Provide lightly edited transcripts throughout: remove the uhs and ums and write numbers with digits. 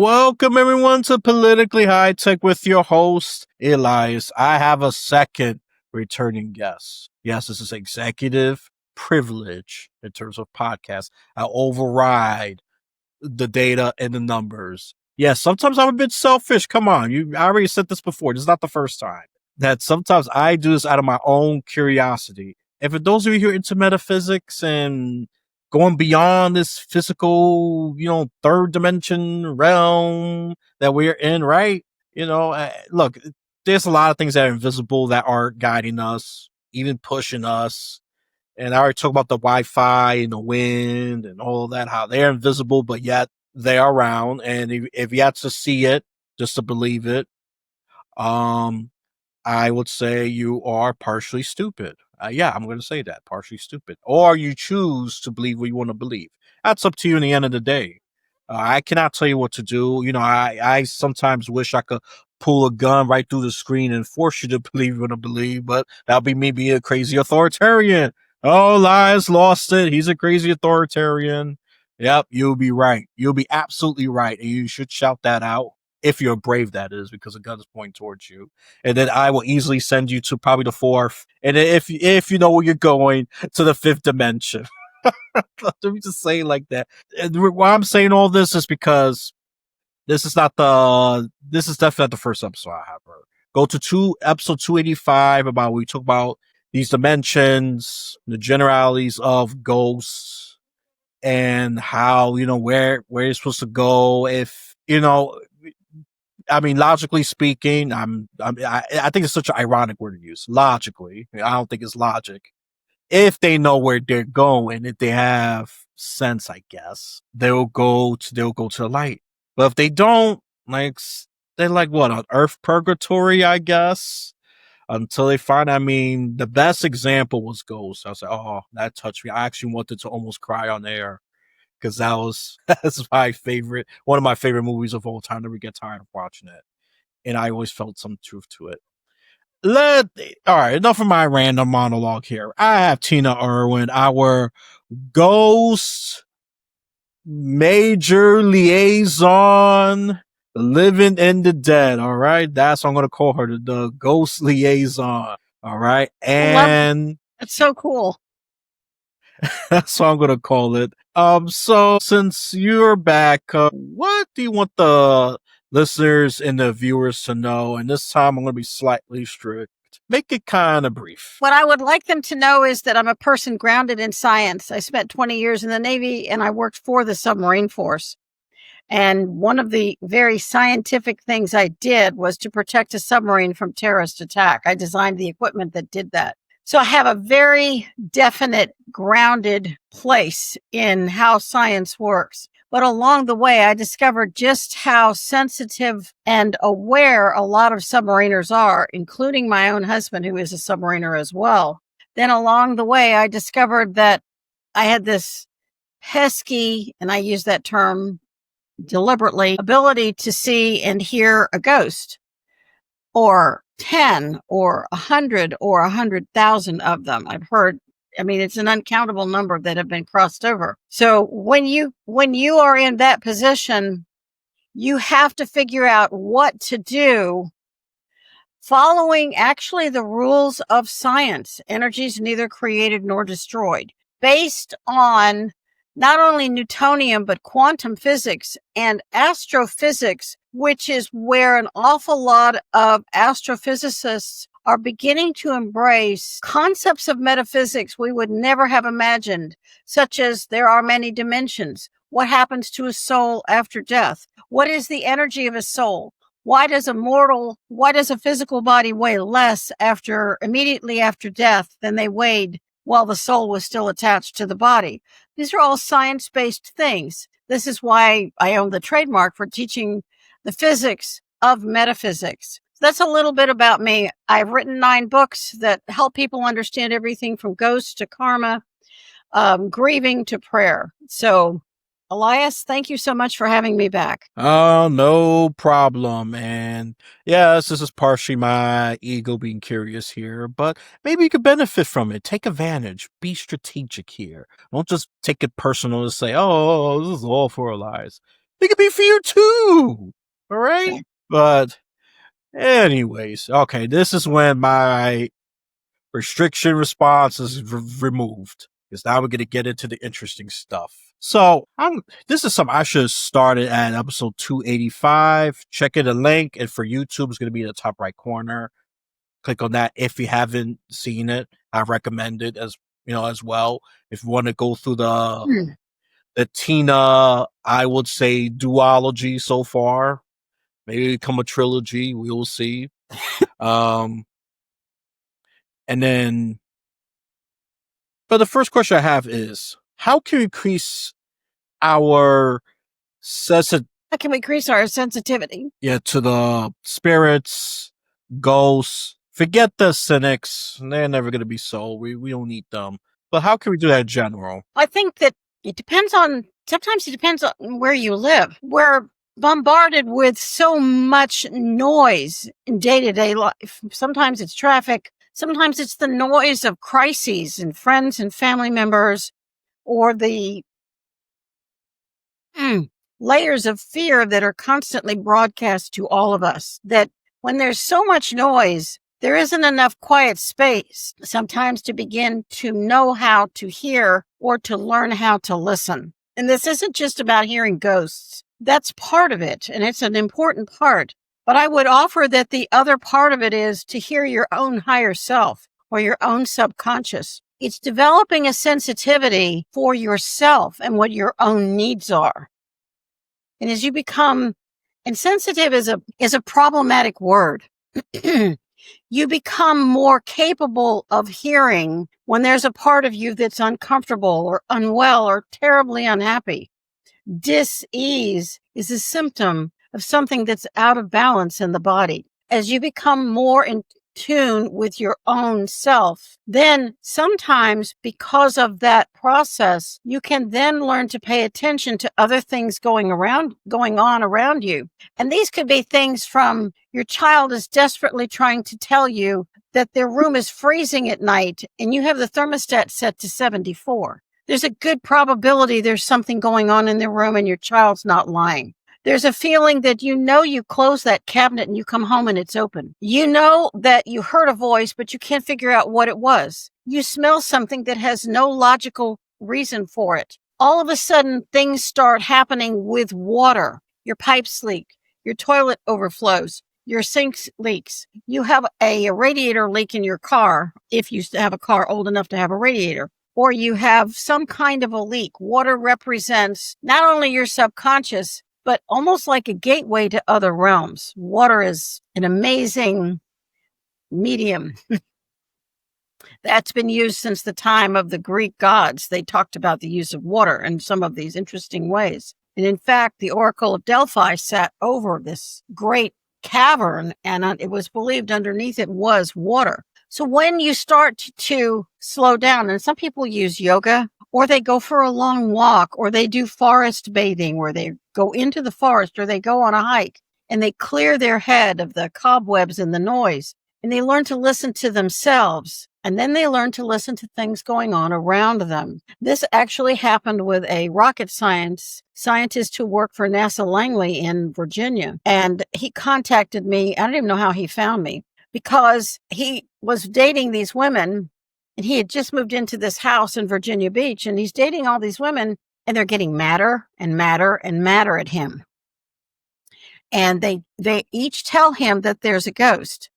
Welcome everyone to Politically High Tech with your host, Elias. I have a second returning guest. Yes, this is executive privilege in terms of podcasts. I override the data and the numbers. Yes, sometimes I'm a bit selfish. Come on, I already said this before. This is not the first time. That sometimes I do this out of my own curiosity. And for those of you who are into metaphysics and going beyond this physical, third dimension realm that we're in, right? Look, there's a lot of things that are invisible that are guiding us, even pushing us. And I already talked about the Wi-Fi and the wind and all of that, how they're invisible, but yet they are around. And if you have to see it, just to believe it, I would say you are partially stupid. Yeah, I'm going to say that, partially stupid. Or you choose to believe what you want to believe. That's up to you in the end of the day. I cannot tell you what to do. I sometimes wish I could pull a gun right through the screen and force you to believe you want to believe, but that'll be me being a crazy authoritarian. Oh, Elias lost it. He's a crazy authoritarian. Yep, you'll be right. You'll be absolutely right. And you should shout that out. If you're brave, that is, because a gun is pointing towards you. And then I will easily send you to probably the fourth. And then if you know where you're going, to the fifth dimension. Let me just say it like that. And why I'm saying all this is because this is definitely not the first episode I have heard. Go to episode 285 about we talk about these dimensions, the generalities of ghosts, and how, where you're supposed to go. If, logically speaking, I think it's such an ironic word to use. Logically, I don't think it's logic. If they know where they're going, if they have sense, I guess they'll go to the light. But if they don't, they're like what, on Earth purgatory, I guess, until they find. The best example was Ghost. I was like, oh, that touched me. I actually wanted to almost cry on air because that's one of my favorite movies of all time. Never get tired of watching it, and I always felt some truth to it. All right, enough of my random monologue here. I have Tina Erwin, our ghost major liaison, living in the dead. All right, that's what I'm gonna call her, the ghost liaison. All right, and that's so cool. That's what I'm gonna call it. So since you're back, what do you want the listeners and the viewers to know? And this time I'm gonna be slightly strict. Make it kind of brief. What I would like them to know is that I'm a person grounded in science. I spent 20 years in the Navy and I worked for the submarine force. And one of the very scientific things I did was to protect a submarine from terrorist attack. I designed the equipment that did that. So I have a very definite grounded place in how science works. But along the way, I discovered just how sensitive and aware a lot of submariners are, including my own husband, who is a submariner as well. Then along the way, I discovered that I had this pesky, and I use that term deliberately, ability to see and hear a ghost, or 10 or 100 or 100,000 of them. I've heard, it's an uncountable number that have been crossed over. So when you are in that position, you have to figure out what to do following actually the rules of science. Energy is neither created nor destroyed, based on not only Newtonian, but quantum physics and astrophysics, which is where an awful lot of astrophysicists are beginning to embrace concepts of metaphysics we would never have imagined, such as there are many dimensions. What happens to a soul after death? What is the energy of a soul? Why does a physical body weigh less immediately after death than they weighed while the soul was still attached to the body? These are all science-based things. This is why I own the trademark for teaching the physics of metaphysics. That's a little bit about me. I've written 9 books that help people understand everything from ghosts to karma, grieving to prayer. So, Elias, thank you so much for having me back. Oh, no problem. And yes, this is partially my ego being curious here, but maybe you could benefit from it. Take advantage. Be strategic here. Don't just take it personal and say, oh, this is all for Elias. It could be for you too. All right. But anyways, okay, this is when my restriction response is removed. Because now we're going to get into the interesting stuff. So this is something I should have started at episode 285. Check in the link, and for YouTube, it's going to be in the top right corner. Click on that if you haven't seen it. I recommend it as well. If you want to go through the Tina, I would say duology so far. Maybe become a trilogy. We will see. And then, but the first question I have is, how can we increase our How can we increase our sensitivity? to the spirits, ghosts? Forget the cynics; they're never going to be so. We don't need them. But how can we do that in general? I think that sometimes it depends on where you live. We're bombarded with so much noise in day-to-day life. Sometimes it's traffic. Sometimes it's the noise of crises and friends and family members, or the layers of fear that are constantly broadcast to all of us. That when there's so much noise, there isn't enough quiet space sometimes to begin to know how to hear or to learn how to listen. And this isn't just about hearing ghosts. That's part of it, and it's an important part. But I would offer that the other part of it is to hear your own higher self or your own subconscious. It's developing a sensitivity for yourself and what your own needs are. And as you become, and sensitive is a problematic word. You become more capable of hearing when there's a part of you that's uncomfortable or unwell or terribly unhappy. Dis-ease is a symptom of something that's out of balance in the body. As you become more in tune with your own self, then sometimes because of that process, you can then learn to pay attention to other things going on around you. And these could be things from your child is desperately trying to tell you that their room is freezing at night and you have the thermostat set to 74. There's a good probability there's something going on in their room and your child's not lying. There's a feeling that you close that cabinet and you come home and it's open. You know that you heard a voice, but you can't figure out what it was. You smell something that has no logical reason for it. All of a sudden, things start happening with water. Your pipes leak. Your toilet overflows. Your sink leaks. You have a radiator leak in your car, if you have a car old enough to have a radiator. Or you have some kind of a leak. Water represents not only your subconscious, but almost like a gateway to other realms. Water is an amazing medium that's been used since the time of the Greek gods. They talked about the use of water in some of these interesting ways. And in fact, the Oracle of Delphi sat over this great cavern, and it was believed underneath it was water. So when you start to slow down, and some people use yoga, or they go for a long walk, or they do forest bathing, where they go into the forest, or they go on a hike, and they clear their head of the cobwebs and the noise, and they learn to listen to themselves, and then they learn to listen to things going on around them. This actually happened with a rocket scientist who worked for NASA Langley in Virginia, and he contacted me. I don't even know how he found me, because he was dating these women, and he had just moved into this house in Virginia Beach, and he's dating all these women, and they're getting madder and madder and madder at him. And they each tell him that there's a ghost,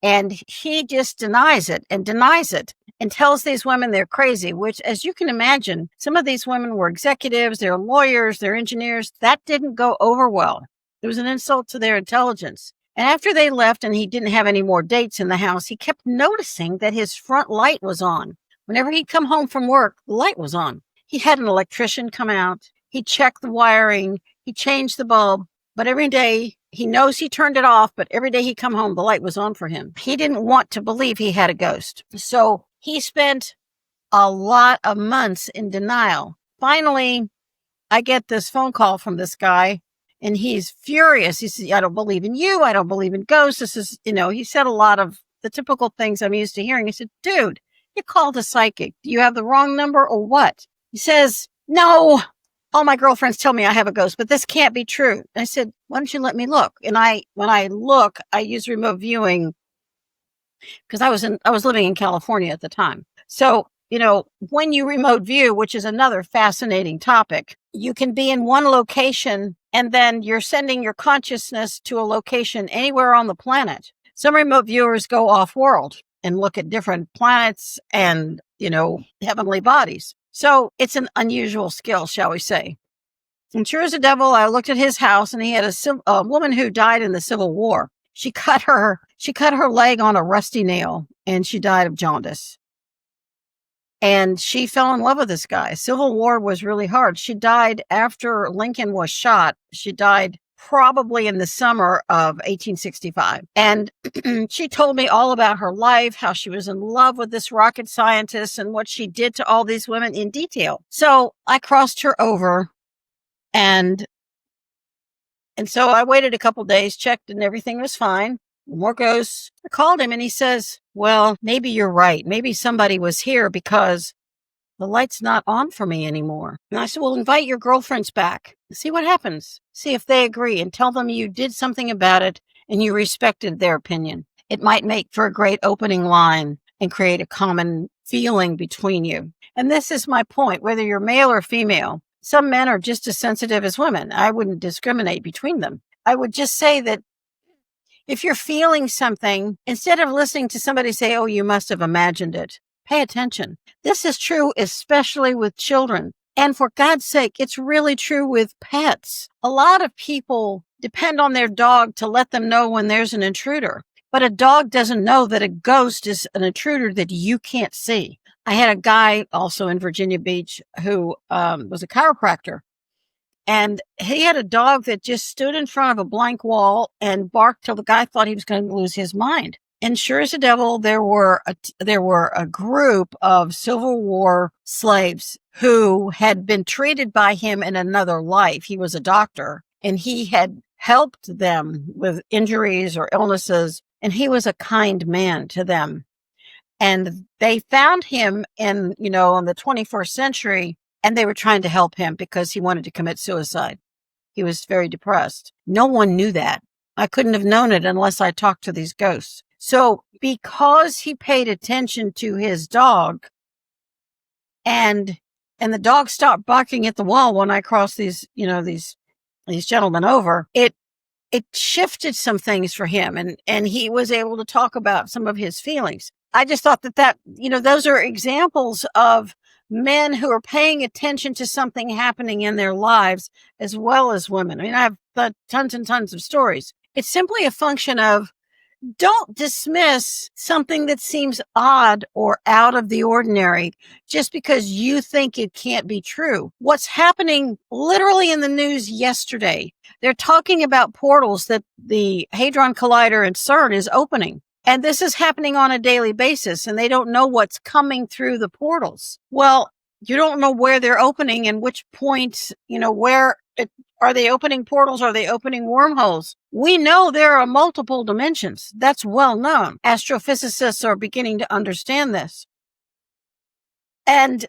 and he just denies it and tells these women they're crazy, which, as you can imagine, some of these women were executives, they're lawyers, they're engineers. That didn't go over well. It was an insult to their intelligence. And after they left and he didn't have any more dates in the house, he kept noticing that his front light was on. Whenever he'd come home from work, the light was on. He had an electrician come out. He checked the wiring. He changed the bulb. But every day, he knows he turned it off, but every day he'd come home, the light was on for him. He didn't want to believe he had a ghost. So he spent a lot of months in denial. Finally, I get this phone call from this guy, and he's furious. He says, I don't believe in you. I don't believe in ghosts. This is, he said a lot of the typical things I'm used to hearing. He said, dude, you called a psychic. Do you have the wrong number or what? He says, no, all my girlfriends tell me I have a ghost, but this can't be true. And I said, why don't you let me look? And when I look, I use remote viewing because I was living in California at the time. So, when you remote view, which is another fascinating topic, you can be in one location and then you're sending your consciousness to a location anywhere on the planet. Some remote viewers go off world and look at different planets and, heavenly bodies. So it's an unusual skill, shall we say. And sure as a devil, I looked at his house and he had a woman who died in the Civil War. She cut her leg on a rusty nail and she died of jaundice. And she fell in love with this guy. Civil War was really hard. She died after Lincoln was shot. She died probably in the summer of 1865. And she told me all about her life, how she was in love with this rocket scientist and what she did to all these women in detail. So I crossed her over and so I waited a couple days, checked, and everything was fine. More ghosts. I called him and he says, well, maybe you're right. Maybe somebody was here because the light's not on for me anymore. And I said, well, invite your girlfriends back. See what happens. See if they agree and tell them you did something about it and you respected their opinion. It might make for a great opening line and create a common feeling between you. And this is my point, whether you're male or female. Some men are just as sensitive as women. I wouldn't discriminate between them. I would just say that if you're feeling something, instead of listening to somebody say, oh, you must have imagined it, pay attention. This is true, especially with children. And for God's sake, it's really true with pets. A lot of people depend on their dog to let them know when there's an intruder. But a dog doesn't know that a ghost is an intruder that you can't see. I had a guy also in Virginia Beach who was a chiropractor. And he had a dog that just stood in front of a blank wall and barked till the guy thought he was going to lose his mind. And sure as the devil, there were a group of Civil War slaves who had been treated by him in another life. He was a doctor and he had helped them with injuries or illnesses. And he was a kind man to them. And they found him in the 21st century. And they were trying to help him because he wanted to commit suicide. He was very depressed. No one knew that. I couldn't have known it unless I talked to these ghosts. So because he paid attention to his dog and the dog stopped barking at the wall when I crossed these gentlemen over, it shifted some things for him and he was able to talk about some of his feelings. I just thought that those are examples of men who are paying attention to something happening in their lives as well as women. I mean, I've got tons and tons of stories. It's simply a function of don't dismiss something that seems odd or out of the ordinary just because you think it can't be true. What's happening literally in the news yesterday, they're talking about portals that the Hadron Collider in CERN is opening. And this is happening on a daily basis, and they don't know what's coming through the portals. Well, you don't know where they're opening and which points, are they opening portals? Are they opening wormholes? We know there are multiple dimensions. That's well known. Astrophysicists are beginning to understand this. And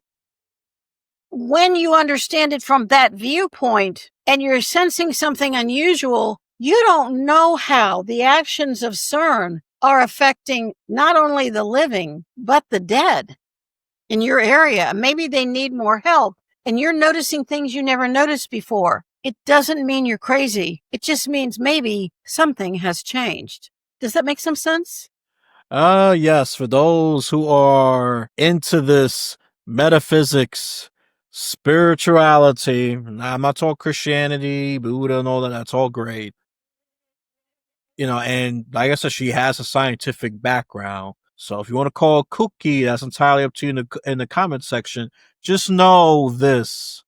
when you understand it from that viewpoint and you're sensing something unusual, you don't know how the actions of CERN are affecting not only the living, but the dead in your area. Maybe they need more help and you're noticing things you never noticed before. It doesn't mean you're crazy. It just means maybe something has changed. Does that make some sense? Yes, for those who are into this metaphysics, spirituality, I'm not talking Christianity, Buddha, and all that, that's all great. And like I said, she has a scientific background. So if you want to call it kooky, that's entirely up to you in the comment section. Just know this.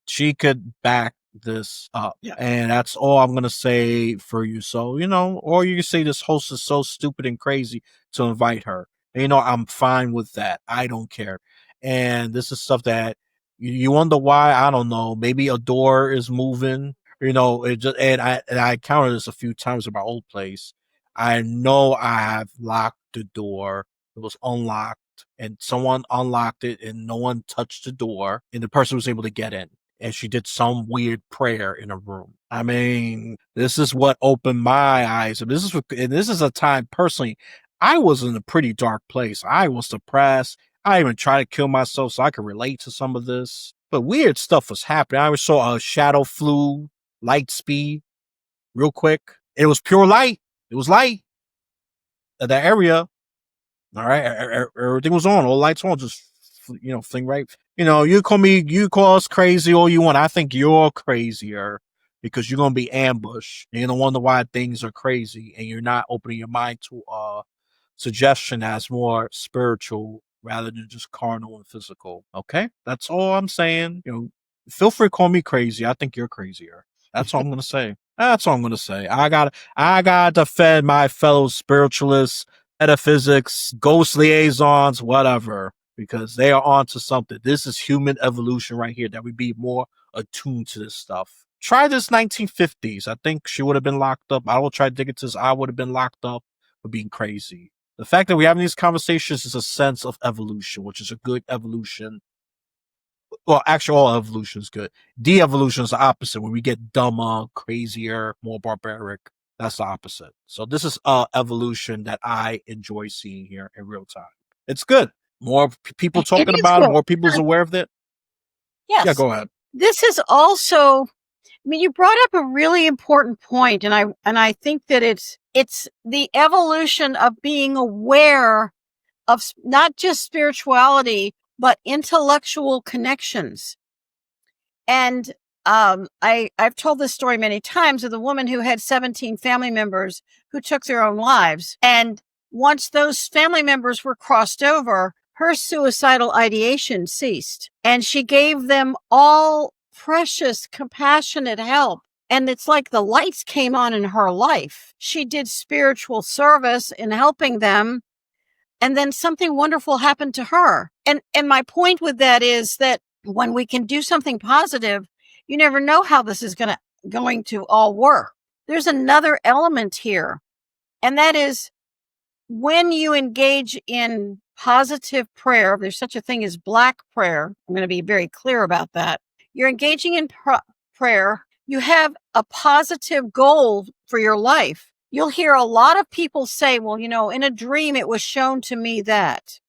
She could back this up. Yeah. And that's all I'm going to say for you. So, or you can say this host is so stupid and crazy to invite her. And, I'm fine with that. I don't care. And this is stuff that you wonder why. I don't know. Maybe a door is moving. It just and I encountered this a few times in my old place. I know I have locked the door. It was unlocked, and someone unlocked it, and no one touched the door, and the person was able to get in. and she did some weird prayer in a room. I mean, this is what opened my eyes. And this is a time personally I was in a pretty dark place. I was depressed. I even tried to kill myself so I could relate to some of this. But weird stuff was happening. I saw a shadow flew light speed real quick. It was pure light. It was light at that area. All right, everything was on. All lights on. Just fling right. You call us crazy all you want. I think you're crazier because you're gonna be ambushed. And you're gonna wonder why things are crazy, and you're not opening your mind to suggestion as more spiritual rather than just carnal and physical. Okay, that's all I'm saying. Feel free to call me crazy. I think you're crazier. That's all I'm gonna say. That's all I'm gonna say. I gotta defend my fellow spiritualists, metaphysics, ghost liaisons, whatever, because they are onto something. This is human evolution right here, that we be more attuned to this stuff. Try this 1950s. I think she would have been locked up. I will try to dig into this. I would have been locked up for being crazy. The fact that we're having these conversations is a sense of evolution, which is a good evolution. Well, actually, all evolution is good. De-evolution is the opposite, when we get dumber, crazier, more barbaric. That's the opposite. So this is evolution that I enjoy seeing here in real time. It's good. More people It talking is about it. good. More people's aware of it. Yeah, Yes. go ahead. This is also, you brought up a really important point, and I think that it's the evolution of being aware of not just spirituality, but intellectual connections. And I've told this story many times of the woman who had 17 family members who took their own lives. And once those family members were crossed over, her suicidal ideation ceased. And she gave them all precious, compassionate help. And it's like the lights came on in her life. She did spiritual service in helping them. And then something wonderful happened to her. And my point with that is that when we can do something positive, you never know how this is going to all work. There's another element here, and that is when you engage in positive prayer. There's such a thing as black prayer. I'm going to be very clear about that. You're engaging in prayer. You have a positive goal for your life. You'll hear a lot of people say, well, in a dream, it was shown to me that.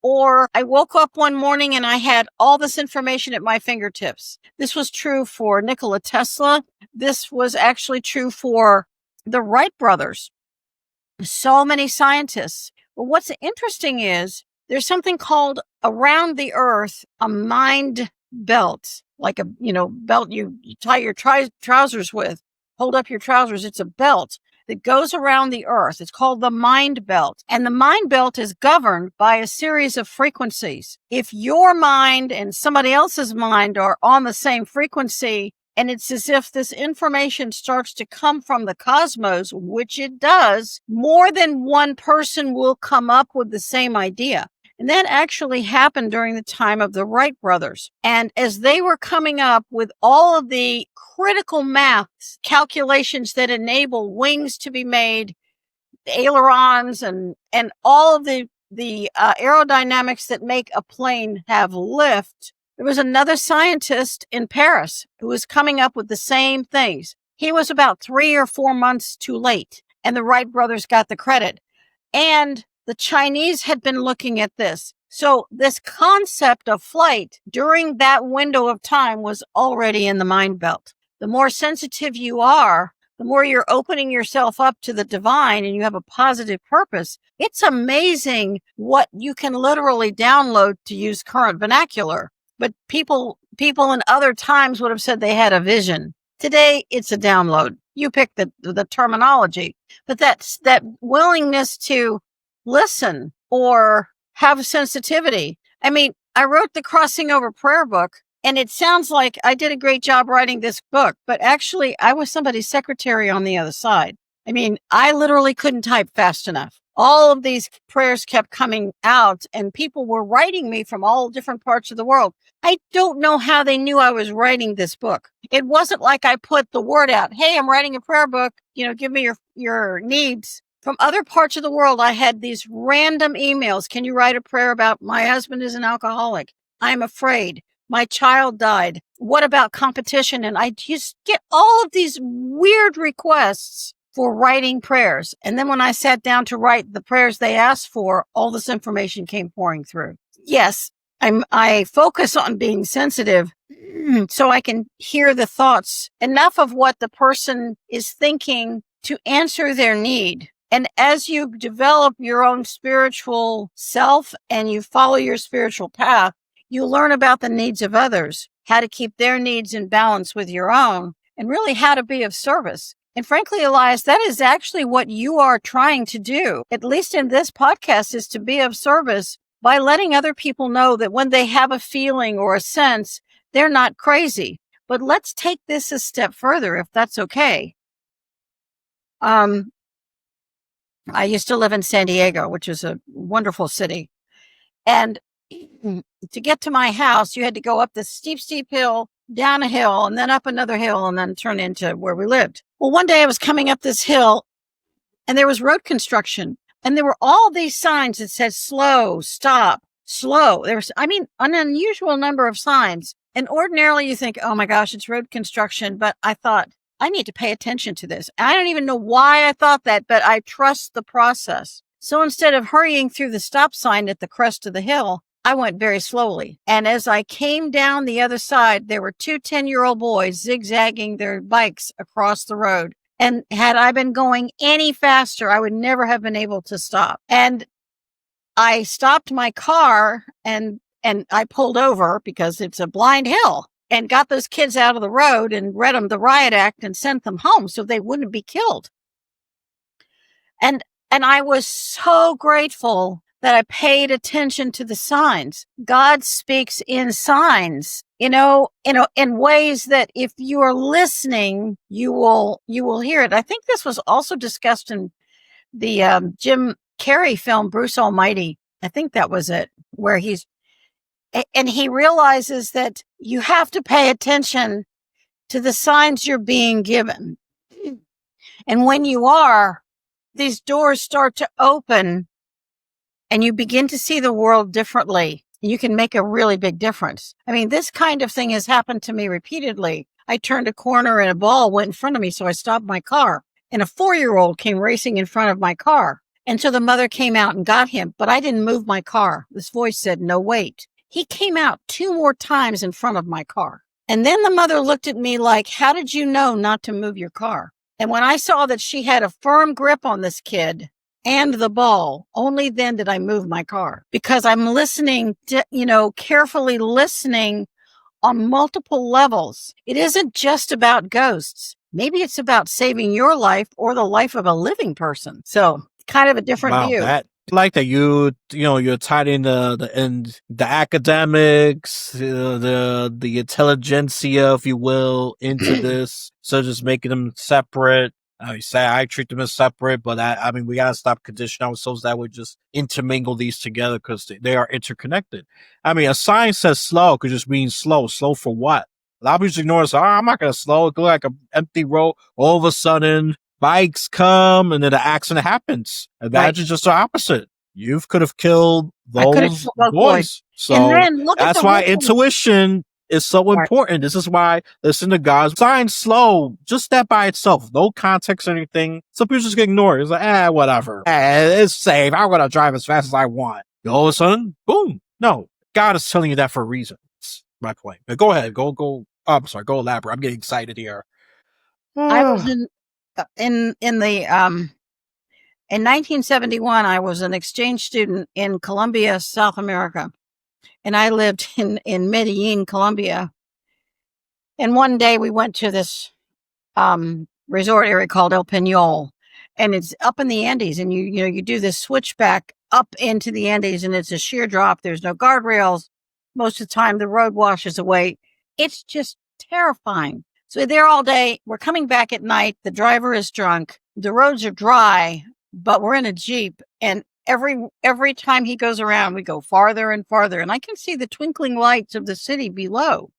Or I woke up one morning and I had all this information at my fingertips. This was true for Nikola Tesla. This was actually true for the Wright brothers. So many scientists. But what's interesting is there's something called around the earth, a mind belt, like a, belt you tie your trousers with, hold up your trousers. It's a belt that goes around the earth. It's called the mind belt. And the mind belt is governed by a series of frequencies. If your mind and somebody else's mind are on the same frequency, and it's as if this information starts to come from the cosmos, which it does, more than one person will come up with the same idea. And that actually happened during the time of the Wright brothers. And as they were coming up with all of the critical maths calculations that enable wings to be made, ailerons, and all of the aerodynamics that make a plane have lift, there was another scientist in Paris who was coming up with the same things. He was about 3 or 4 months too late, and the Wright brothers got the credit. And the Chinese had been looking at this. So this concept of flight during that window of time was already in the mind belt. The more sensitive you are, the more you're opening yourself up to the divine and you have a positive purpose. It's amazing what you can literally download, to use current vernacular. But people in other times would have said they had a vision. Today, it's a download. You pick the terminology, but that's that willingness to listen or have sensitivity. I mean, I wrote the Crossing Over Prayer book, and it sounds like I did a great job writing this book, but actually I was somebody's secretary on the other side. I mean, I literally couldn't type fast enough. All of these prayers kept coming out, and people were writing me from all different parts of the world. I don't know how they knew I was writing this book. It wasn't like I put the word out, hey, I'm writing a prayer book, give me your needs. From other parts of the world, I had these random emails. Can you write a prayer about my husband is an alcoholic? I'm afraid. My child died. What about competition? And I just get all of these weird requests for writing prayers. And then when I sat down to write the prayers they asked for, all this information came pouring through. Yes, I focus on being sensitive so I can hear the thoughts, enough of what the person is thinking to answer their need. And as you develop your own spiritual self and you follow your spiritual path, you learn about the needs of others, how to keep their needs in balance with your own, and really how to be of service. And frankly, Elias, that is actually what you are trying to do, at least in this podcast, is to be of service by letting other people know that when they have a feeling or a sense, they're not crazy. But let's take this a step further, if that's okay. I used to live in San Diego, which is a wonderful city. And to get to my house, you had to go up this steep, steep hill, down a hill, and then up another hill, and then turn into where we lived. Well, one day I was coming up this hill, and there was road construction. And there were all these signs that said slow, stop, slow. There was, an unusual number of signs. And ordinarily you think, oh my gosh, it's road construction. But I thought, I need to pay attention to this. I don't even know why I thought that, but I trust the process. So instead of hurrying through the stop sign at the crest of the hill, I went very slowly. And as I came down the other side, there were two 10-year-old boys zigzagging their bikes across the road. And had I been going any faster, I would never have been able to stop. And I stopped my car and I pulled over because it's a blind hill, and got those kids out of the road and read them the riot act and sent them home so they wouldn't be killed. And I was so grateful that I paid attention to the signs. God speaks in signs, in ways that if you are listening, you will hear it. I think this was also discussed in the Jim Carrey film, Bruce Almighty. I think that was it, where and he realizes that you have to pay attention to the signs you're being given. And when you are, these doors start to open and you begin to see the world differently. You can make a really big difference. This kind of thing has happened to me repeatedly. I turned a corner and a ball went in front of me, so I stopped my car. And a 4-year-old came racing in front of my car. And so the mother came out and got him, but I didn't move my car. This voice said, no, wait. He came out 2 more times in front of my car. And then the mother looked at me like, how did you know not to move your car? And when I saw that she had a firm grip on this kid and the ball, only then did I move my car, because I'm listening, carefully listening on multiple levels. It isn't just about ghosts. Maybe it's about saving your life or the life of a living person. So kind of a different view. Like that you're tied in the academics, the intelligentsia, if you will, into this. So just making them separate. You say I treat them as separate, but we gotta stop conditioning ourselves that we just intermingle these together, because they are interconnected. A sign says slow could just mean slow. Slow for what? A lot of people just ignore us. I'm not gonna slow. It look like an empty road. All of a sudden, bikes come and then the accident happens. Imagine just the opposite. You could have killed those boys. So that's why intuition is so important. This is why listen to God's sign slow. Just that by itself. No context or anything. Some people just ignore it. It's like, whatever. It's safe. I'm going to drive as fast as I want. All of a sudden, boom. No. God is telling you that for a reason. That's my point. But go ahead. Go. Oh, I'm sorry. Go elaborate. I'm getting excited here. I was in 1971, I was an exchange student in Colombia, South America. And I lived in Medellin, Colombia. And one day we went to this resort area called El Peñol. And it's up in the Andes. And you do this switchback up into the Andes, and it's a sheer drop. There's no guardrails. Most of the time, the road washes away. It's just terrifying. So we're there all day. We're coming back at night. The driver is drunk. The roads are dry, but we're in a Jeep. And every time he goes around, we go farther and farther. And I can see the twinkling lights of the city below.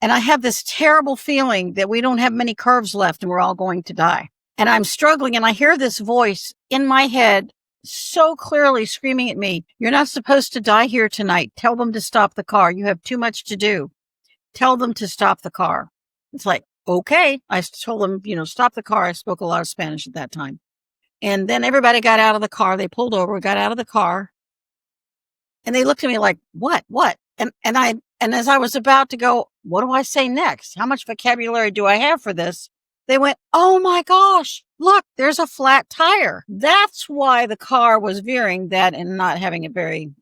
And I have this terrible feeling that we don't have many curves left and we're all going to die. And I'm struggling, and I hear this voice in my head so clearly screaming at me, "You're not supposed to die here tonight. Tell them to stop the car. You have too much to do." tell them to stop the car. It's like, okay. I told them, stop the car. I spoke a lot of Spanish at that time. And then everybody got out of the car. They pulled over, got out of the car. And they looked at me like, what? And as I was about to go, what do I say next? How much vocabulary do I have for this? They went, oh my gosh, look, there's a flat tire. That's why the car was veering, that and not having a very,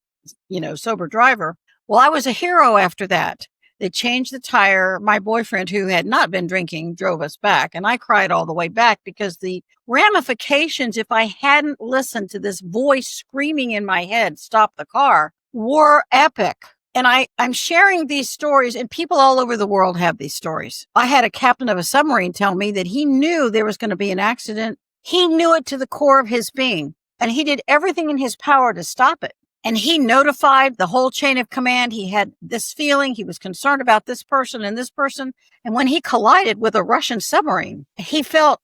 sober driver. Well, I was a hero after that. They changed the tire. My boyfriend, who had not been drinking, drove us back. And I cried all the way back because the ramifications, if I hadn't listened to this voice screaming in my head, stop the car, were epic. And I'm sharing these stories, and people all over the world have these stories. I had a captain of a submarine tell me that he knew there was going to be an accident. He knew it to the core of his being, and he did everything in his power to stop it. And he notified the whole chain of command. He had this feeling. He was concerned about this person and this person. And when he collided with a Russian submarine, he felt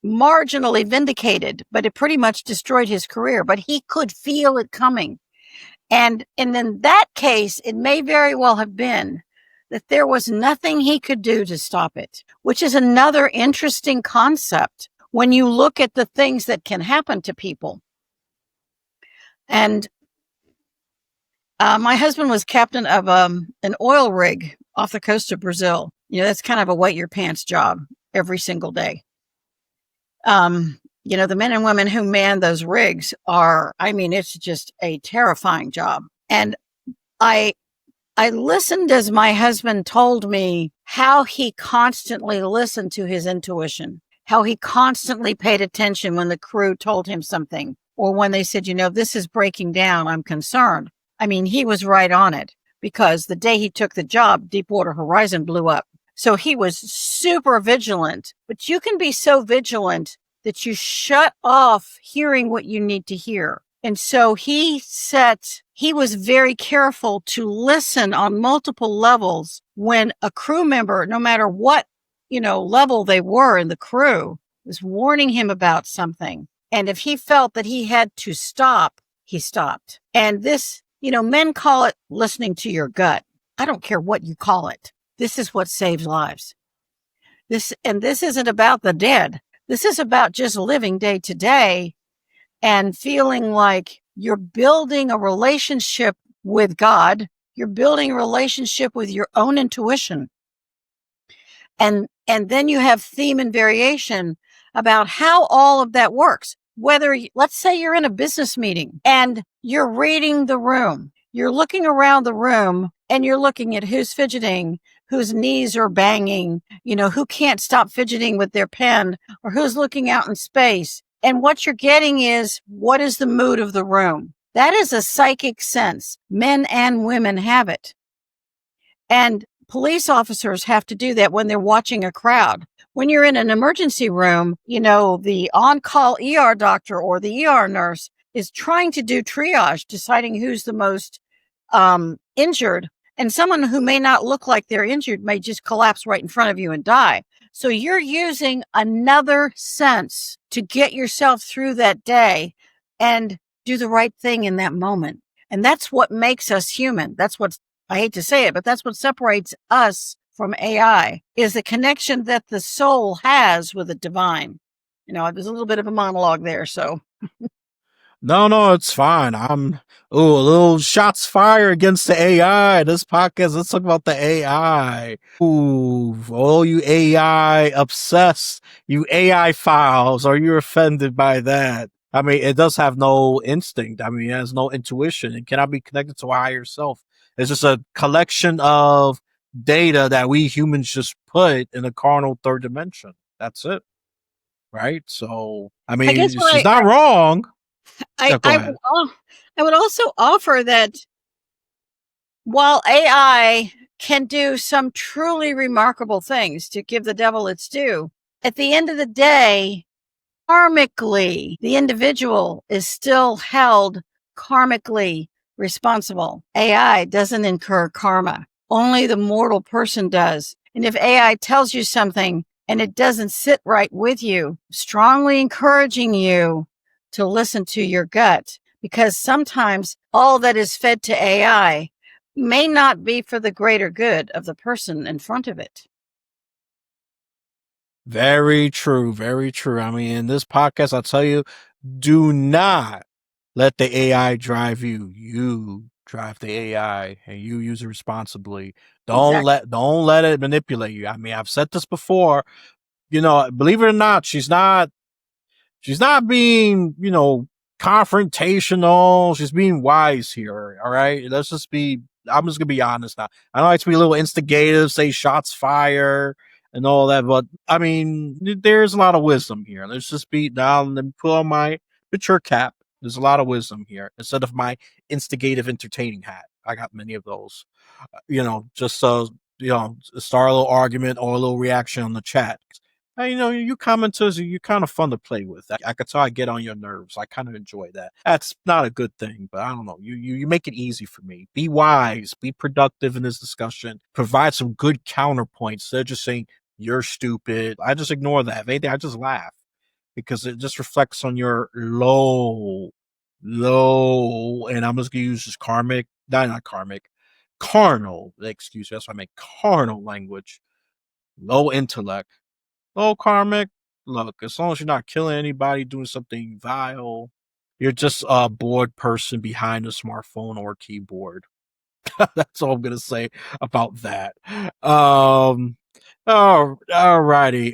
marginally vindicated, but it pretty much destroyed his career. But he could feel it coming. And in that case, it may very well have been that there was nothing he could do to stop it, which is another interesting concept when you look at the things that can happen to people. And my husband was captain of an oil rig off the coast of Brazil. That's kind of a wet your pants job every single day. The men and women who man those rigs it's just a terrifying job. And I listened as my husband told me how he constantly listened to his intuition, how he constantly paid attention when the crew told him something, or when they said, this is breaking down, I'm concerned. He was right on it, because the day he took the job, Deepwater Horizon blew up. So he was super vigilant, but you can be so vigilant that you shut off hearing what you need to hear. And so he was very careful to listen on multiple levels when a crew member, no matter what, level they were in the crew, was warning him about something. And if he felt that he had to stop, he stopped. And this, men call it listening to your gut. I don't care what you call it. This is what saves lives. This isn't about the dead. This is about just living day to day and feeling like you're building a relationship with God. You're building a relationship with your own intuition. And then you have theme and variation about how all of that works. Let's say you're in a business meeting and you're reading the room. You're looking around the room and you're looking at who's fidgeting, whose knees are banging, who can't stop fidgeting with their pen, or who's looking out in space. And what you're getting is, what is the mood of the room? That is a psychic sense. Men and women have it. And police officers have to do that when they're watching a crowd. When you're in an emergency room, the on-call ER doctor or the ER nurse is trying to do triage, deciding who's the most injured. And someone who may not look like they're injured may just collapse right in front of you and die. So you're using another sense to get yourself through that day and do the right thing in that moment. And that's what makes us human. I hate to say it, but that's what separates us from AI, is the connection that the soul has with the divine. There's a little bit of a monologue there, so. No, it's fine. A little shots fired against the AI. This podcast, let's talk about the AI. All you AI obsessed, you AI files, are you offended by that? It does have no instinct. It has no intuition. It cannot be connected to a higher self. It's just a collection of data that we humans just put in a carnal third dimension. That's it. Right? So, she's not wrong. I would also offer that while AI can do some truly remarkable things, to give the devil its due, at the end of the day, karmically, the individual is still held karmically responsible. AI doesn't incur karma. Only the mortal person does. And if AI tells you something and it doesn't sit right with you, strongly encouraging you to listen to your gut, because sometimes all that is fed to AI may not be for the greater good of the person in front of it. Very true. Very true. I mean, in this podcast, I'll tell you, do not let the AI drive you. You drive the AI and you use it responsibly. Exactly. Don't let it manipulate you. I mean, I've said this before. Believe it or not, she's not being, confrontational. She's being wise here. All right. I'm just gonna be honest now. I don't like to be a little instigative, say shots fire and all that, but I mean, there's a lot of wisdom here. Let's just be down and put on my mature cap. There's a lot of wisdom here instead of my instigative entertaining hat. I got many of those. Just start a little argument or a little reaction on the chat. You commenters, you're kind of fun to play with. I could tell I get on your nerves. I kind of enjoy that. That's not a good thing, but I don't know. You make it easy for me. Be wise, be productive in this discussion. Provide some good counterpoints. They're just saying you're stupid. I just ignore that. If anything, I just laugh because it just reflects on your low, and I'm just gonna use this karmic, not karmic, carnal. Excuse me. That's why I make carnal language. Low intellect. Oh, karmic, look, as long as you're not killing anybody, doing something vile, you're just a bored person behind a smartphone or keyboard. That's all I'm gonna say about that. Alrighty.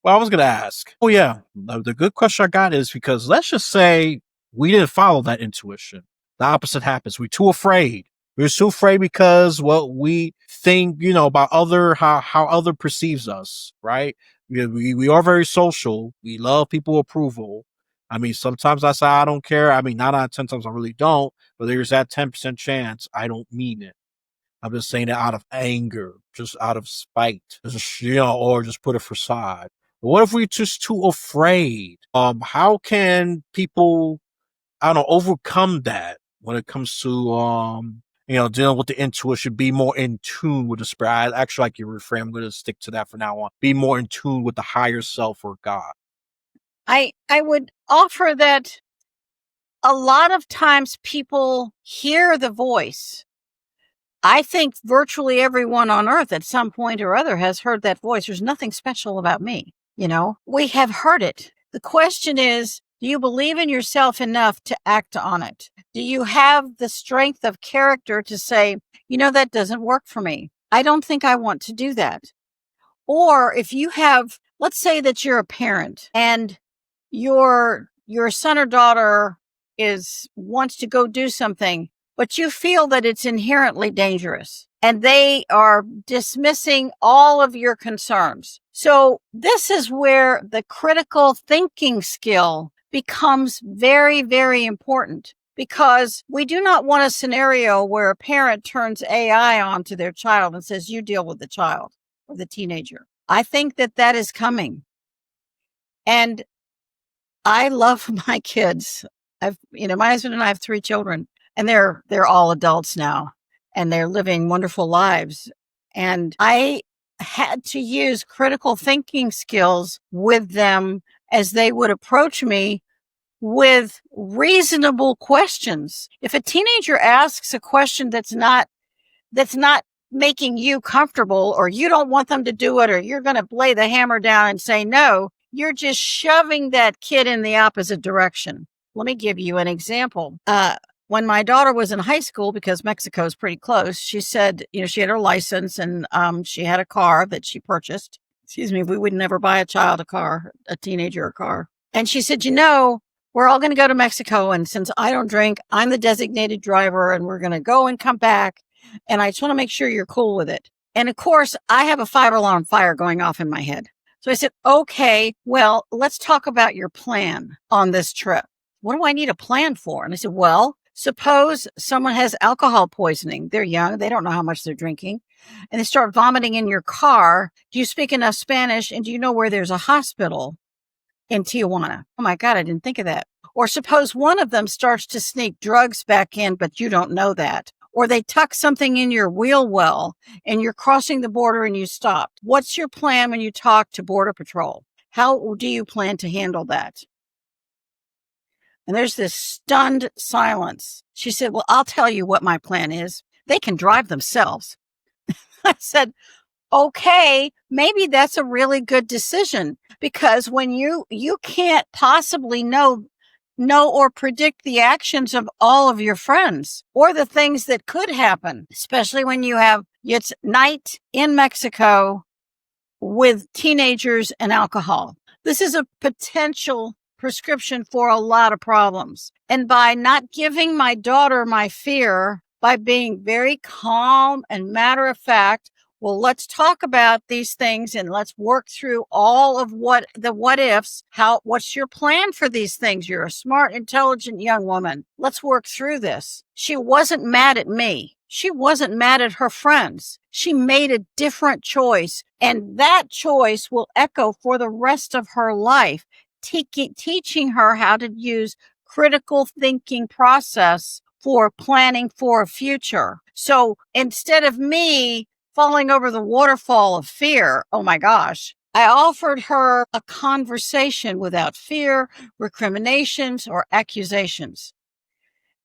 Well, I was gonna ask. Oh yeah, the good question I got is because let's just say we didn't follow that intuition. The opposite happens. We're too afraid. We're too afraid because what we think, about how other perceives us, right? We are very social. We love people approval. I mean, sometimes I say I don't care. I mean, 9 out of 10 times I really don't, but there's that 10% chance I don't mean it. I'm just saying it out of anger, just out of spite, or just put a facade. But what if we're just too afraid? How can people, I don't know, overcome that when it comes to, dealing with the intuition, be more in tune with the spirit? I actually like your reframe. I'm going to stick to that from now on. Be more in tune with the higher self or God. I would offer that a lot of times people hear the voice. I think virtually everyone on earth at some point or other has heard that voice. There's nothing special about me. We have heard it. The question is, do you believe in yourself enough to act on it? Do you have the strength of character to say, that doesn't work for me. I don't think I want to do that. Or if you have, let's say that you're a parent and your son or daughter wants to go do something, but you feel that it's inherently dangerous and they are dismissing all of your concerns. So this is where the critical thinking skill becomes very, very important, because we do not want a scenario where a parent turns AI on to their child and says, you deal with the child or the teenager. I think that is coming. And I love my kids. My husband and I have 3 children, and they're all adults now, and they're living wonderful lives. And I had to use critical thinking skills with them as they would approach me with reasonable questions. If a teenager asks a question that's not making you comfortable, or you don't want them to do it, or you're going to lay the hammer down and say no, you're just shoving that kid in the opposite direction. Let me give you an example. When my daughter was in high school, because Mexico is pretty close, she said, she had her license and she had a car that she purchased. Excuse me, we would never buy a child a car, a teenager a car. And she said, we're all going to go to Mexico. And since I don't drink, I'm the designated driver, and we're going to go and come back. And I just want to make sure you're cool with it. And of course, I have a 5-alarm fire going off in my head. So I said, okay, well, let's talk about your plan on this trip. What do I need a plan for? And I said, well, suppose someone has alcohol poisoning. They're young. They don't know how much they're drinking. And they start vomiting in your car. Do you speak enough Spanish? And do you know where there's a hospital in Tijuana? Oh my God, I didn't think of that. Or suppose one of them starts to sneak drugs back in, but you don't know that. Or they tuck something in your wheel well and you're crossing the border and you stop. What's your plan when you talk to Border Patrol? How do you plan to handle that? And there's this stunned silence. She said, well, I'll tell you what my plan is. They can drive themselves. I said, okay, maybe that's a really good decision, because when you can't possibly know or predict the actions of all of your friends or the things that could happen, especially when it's night in Mexico with teenagers and alcohol. This is a potential prescription for a lot of problems. And by not giving my daughter my fear, by being very calm and matter of fact, well, let's talk about these things and let's work through all of what ifs. What's your plan for these things? You're a smart, intelligent young woman. Let's work through this. She wasn't mad at me. She wasn't mad at her friends. She made a different choice, and that choice will echo for the rest of her life, teaching her how to use critical thinking process for planning for a future. So instead of me falling over the waterfall of fear, oh my gosh, I offered her a conversation without fear, recriminations, or accusations.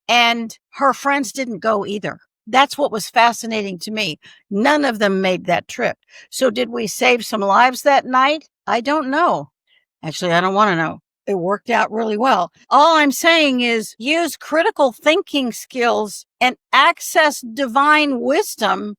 And her friends didn't go either. That's what was fascinating to me. None of them made that trip. So did we save some lives that night? I don't know. Actually, I don't want to know. It worked out really well. All I'm saying is use critical thinking skills and access divine wisdom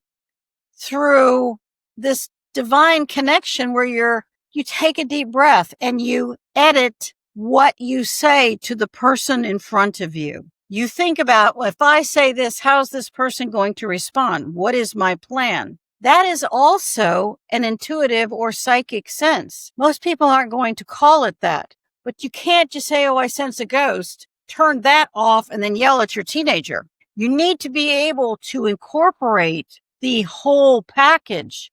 through this divine connection where you take a deep breath and you edit what you say to the person in front of you. You think about, well, if I say this, how's this person going to respond? What is my plan? That is also an intuitive or psychic sense. Most people aren't going to call it that, but you can't just say, oh, I sense a ghost, turn that off and then yell at your teenager. You need to be able to incorporate the whole package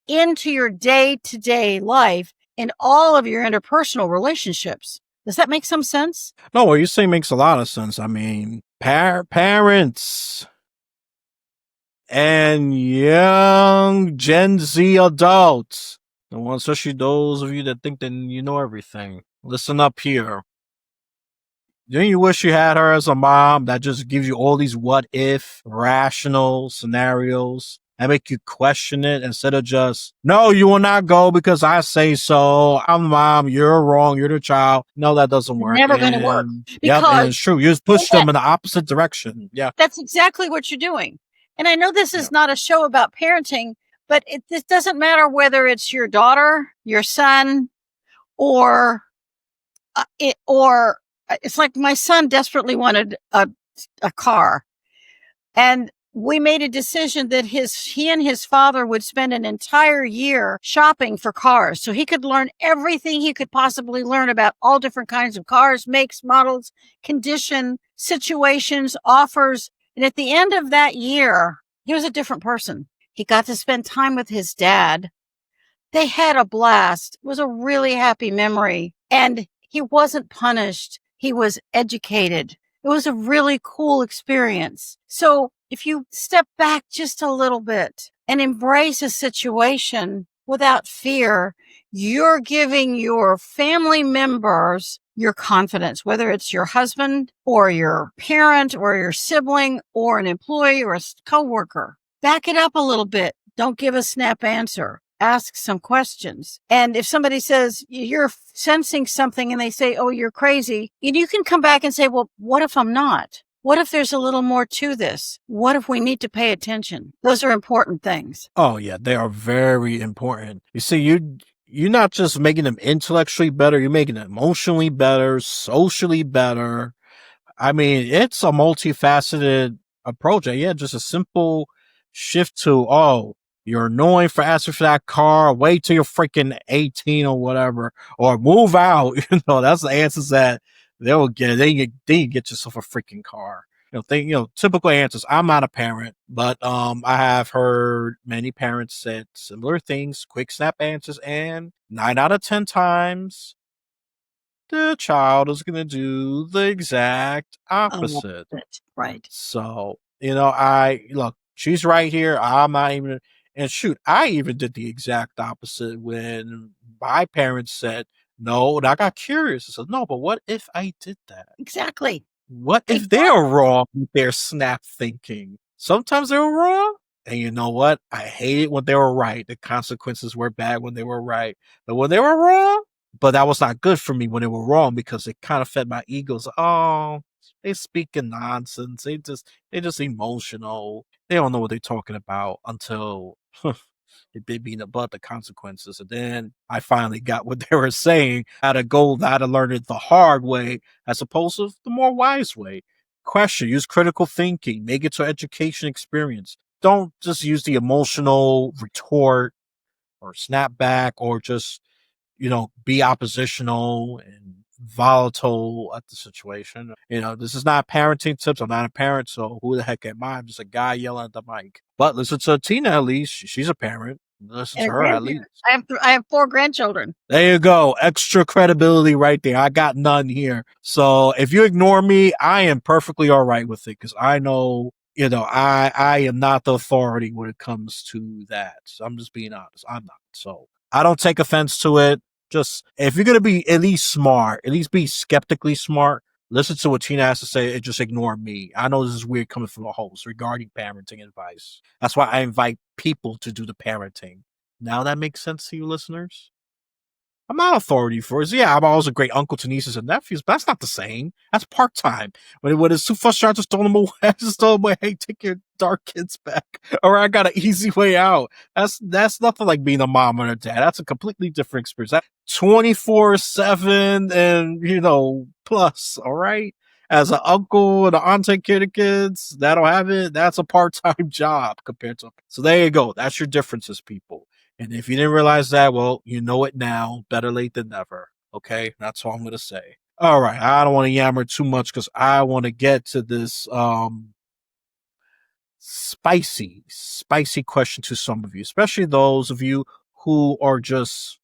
into your day-to-day life in all of your interpersonal relationships. Does that make some sense? No, what you're saying makes a lot of sense. I mean, parents and young Gen Z adults, the ones, especially those of you that think that you know everything, listen up here. Don't you wish you had her as a mom that just gives you all these what if rational scenarios and make you question it instead of just, no, you will not go because I say so. I'm the mom. You're wrong. You're the child. No, that doesn't work. Never going to work, Yep, and because it's true. You just push them in the opposite direction. Yeah. that's exactly what you're doing. And I know this is Yeah. not a show about parenting, but this doesn't matter whether it's your daughter, your son, or it's like my son desperately wanted a car, and we made a decision that he and his father would spend an entire year shopping for cars so he could learn everything he could possibly learn about all different kinds of cars, makes, models, condition, situations, offers. And at the end of that year, he was a different person. He got to spend time with his dad. They had a blast. It was a really happy memory. And he wasn't punished. He was educated. It was a really cool experience. So if you step back just a little bit and embrace a situation without fear, you're giving your family members your confidence, whether it's your husband or your parent or your sibling or an employee or a coworker. Back it up a little bit. Don't give a snap answer. Ask some questions. And if somebody says you're sensing something and they say, oh, you're crazy, you can come back and say, well, what if I'm not? What if there's a little more to this? What if we need to pay attention? Those are important things. Oh yeah, they are very important. You see, you're not just making them intellectually better, you're making them emotionally better, socially better. I mean, it's a multifaceted approach. Yeah, just a simple shift to, oh, you're annoying for asking for that car. Wait till you're freaking 18 or whatever, or move out. That's the answers that they'll get. They get yourself a freaking car. Typical answers. I'm not a parent, but I have heard many parents said similar things, quick snap answers, and 9 out of 10 times the child is going to do the exact opposite. Right. So, I look, she's right here. I'm not even, and shoot, I even did the exact opposite when my parents said, No, and I got curious. I said, no, but what if I did that? Exactly. What if they're Exactly. wrong with their snap thinking? Sometimes they were wrong. And you know what? I hate it when they were right. The consequences were bad when they were right. But when they were wrong, but that was not good for me when they were wrong because it kind of fed my egos. Oh, they speaking nonsense. They just emotional. They don't know what they're talking about until it bit me in the butt, the consequences. And then I finally got what they were saying. I had to go, I had to learn it the hard way as opposed to the more wise way. Question, use critical thinking, make it to education experience. Don't just use the emotional retort or snap back or just, be oppositional and volatile at the situation. This is not parenting tips. I'm not a parent, so who the heck am I? I'm just a guy yelling at the mic. But listen to Tina at least. She's a parent. Listen And to a her at grandparent. least. I have 4 grandchildren. There you go. Extra credibility right there. I got none here. So if you ignore me, I am perfectly all right with it because I know, I am not the authority when it comes to that. So I'm just being honest. I'm not. So I don't take offense to it. Just if you're gonna be at least smart, at least be skeptically smart. Listen to what Tina has to say and just ignore me. I know this is weird coming from a host regarding parenting advice. That's why I invite people to do the parenting. Now that makes sense to you listeners? I'm not authority for it. Yeah, I'm always a great uncle to nieces and nephews, but that's not the same. That's part time. When it's too frustrating, I just throw them away. I just throw them away. Hey, take your dark kids back, or I got an easy way out. That's nothing like being a mom or a dad. That's a completely different experience. That 24/7 and plus. All right. As an uncle and an aunt take care of the kids, that'll have it. That's a part time job compared to. So there you go. That's your differences, people. And if you didn't realize that, well, you know it now. Better late than never. Okay? That's all I'm going to say. All right. I don't want to yammer too much because I want to get to this spicy question to some of you, especially those of you who are just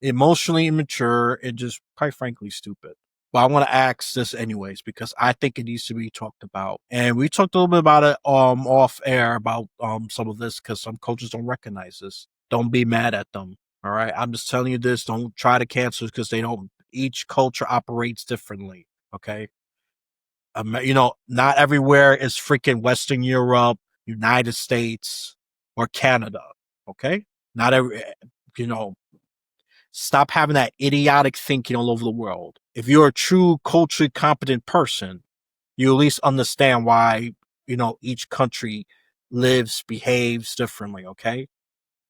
emotionally immature and just, quite frankly, stupid. But I want to ask this anyways because I think it needs to be talked about. And we talked a little bit about it off air about some of this because some coaches don't recognize this. Don't be mad at them. All right. I'm just telling you this. Don't try to cancel because they don't. Each culture operates differently. Okay. Not everywhere is freaking Western Europe, United States, or Canada. Okay. Not every, you know, Stop having that idiotic thinking all over the world. If you're a true culturally competent person, you at least understand why, each country lives, behaves differently, okay?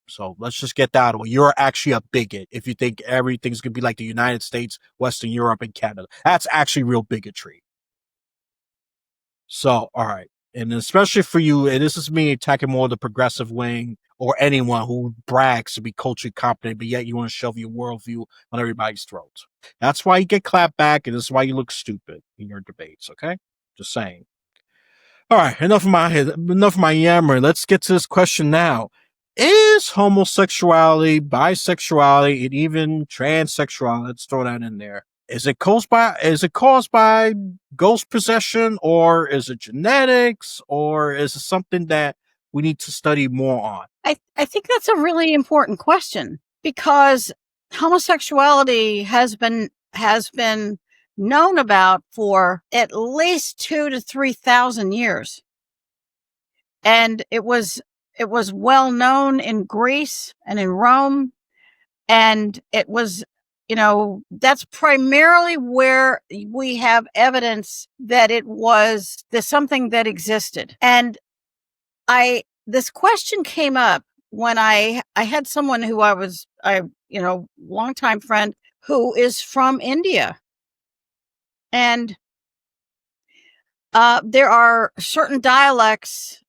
So let's just get that out of the way. You're actually a bigot if you think everything's going to be like the United States, Western Europe, and Canada. That's actually real bigotry. So, all right. And especially for you, and this is me attacking more the progressive wing or anyone who brags to be culturally competent, but yet you want to shove your worldview on everybody's throats. That's why you get clapped back, and this is why you look stupid in your debates, okay? Just saying. All right, enough of my yammering. Let's get to this question now. Is homosexuality, bisexuality, and even transsexuality, let's throw that in there. Is it caused by ghost possession, or is it genetics, or is it something that we need to study more on? I think that's a really important question because homosexuality has been known about for at least 2 to 3,000 years. And it was well known in Greece and in Rome, and it was, that's primarily where we have evidence that it was something that existed. And this question came up when I had someone who longtime friend who is from India. And there are certain dialects,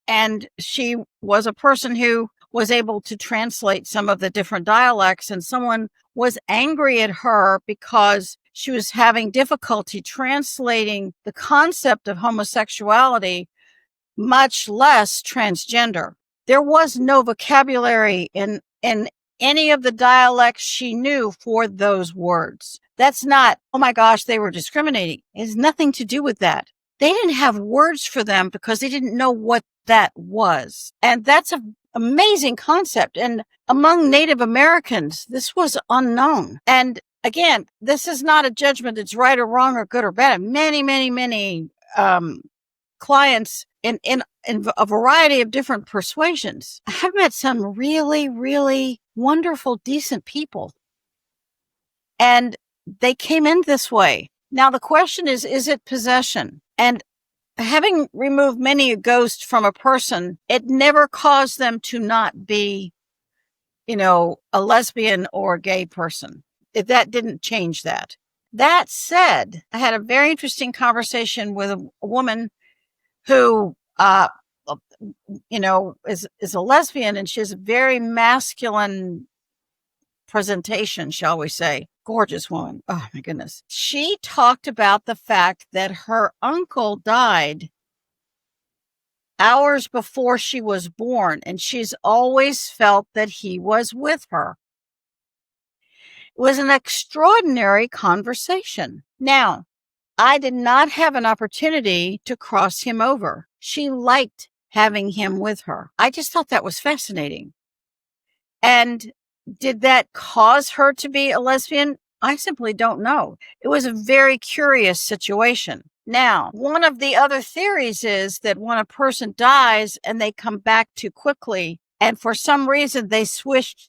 and she was a person who was able to translate some of the different dialects, and someone was angry at her because she was having difficulty translating the concept of homosexuality, much less transgender. There was no vocabulary in any of the dialects she knew for those words. That's not, oh my gosh, they were discriminating. It has nothing to do with that. They didn't have words for them because they didn't know what that was. And that's an amazing concept. And among Native Americans, this was unknown. And again, this is not a judgment. It's right or wrong or good or bad. Many, many, many clients in a variety of different persuasions. I've met some really, really wonderful, decent people, and they came in this way. Now, the question is it possession? And having removed many a ghost from a person, it never caused them to not be, a lesbian or a gay person. That didn't change that. That said, I had a very interesting conversation with a woman who, is a lesbian, and she has a very masculine presentation, shall we say. Gorgeous woman. Oh my goodness. She talked about the fact that her uncle died hours before she was born, and she's always felt that he was with her. It was an extraordinary conversation. Now, I did not have an opportunity to cross him over. She liked having him with her. I just thought that was fascinating. And did that cause her to be a lesbian? I simply don't know. It was a very curious situation. Now, one of the other theories is that when a person dies and they come back too quickly, and for some reason they switched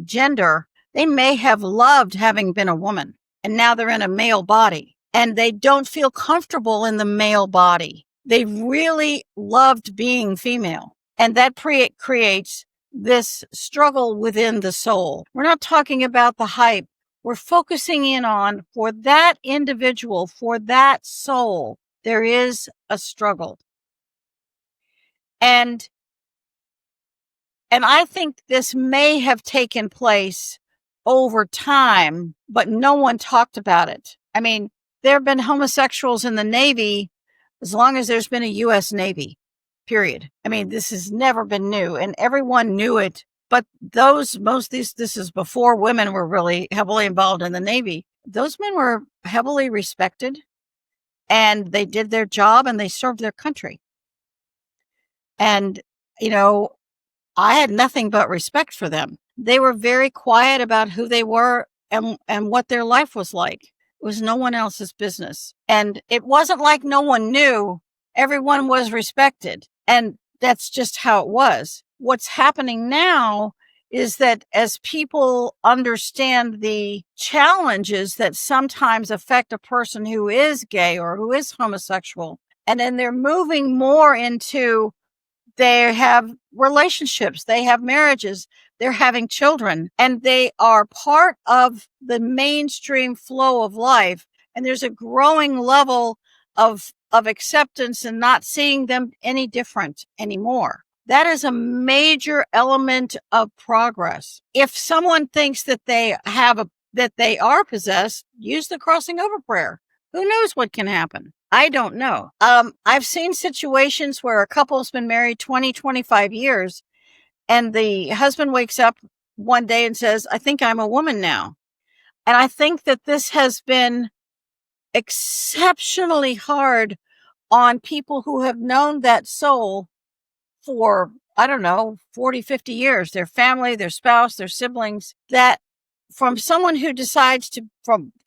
gender, they may have loved having been a woman, and now they're in a male body, and they don't feel comfortable in the male body. They really loved being female, and that creates this struggle within the soul. We're not talking about the hype. We're focusing in on, for that individual, for that soul, there is a struggle. And I think this may have taken place over time, but no one talked about it. I mean, there have been homosexuals in the Navy as long as there's been a U.S. Navy, period. I mean, this has never been new, and everyone knew it. But this is before women were really heavily involved in the Navy. Those men were heavily respected, and they did their job, and they served their country. And, I had nothing but respect for them. They were very quiet about who they were and what their life was like. It was no one else's business. And it wasn't like no one knew. Everyone was respected. And that's just how it was. What's happening now is that as people understand the challenges that sometimes affect a person who is gay or who is homosexual, and then they're moving more into, they have relationships, they have marriages, they're having children, and they are part of the mainstream flow of life. And there's a growing level of acceptance and not seeing them any different anymore. That is a major element of progress. If someone thinks that they are possessed, use the crossing over prayer. Who knows what can happen? I don't know. I've seen situations where a couple's been married 20, 25 years, and the husband wakes up one day and says, I think I'm a woman now. And I think that this has been exceptionally hard on people who have known that soul for, 40, 50 years, their family, their spouse, their siblings, that from someone who decides to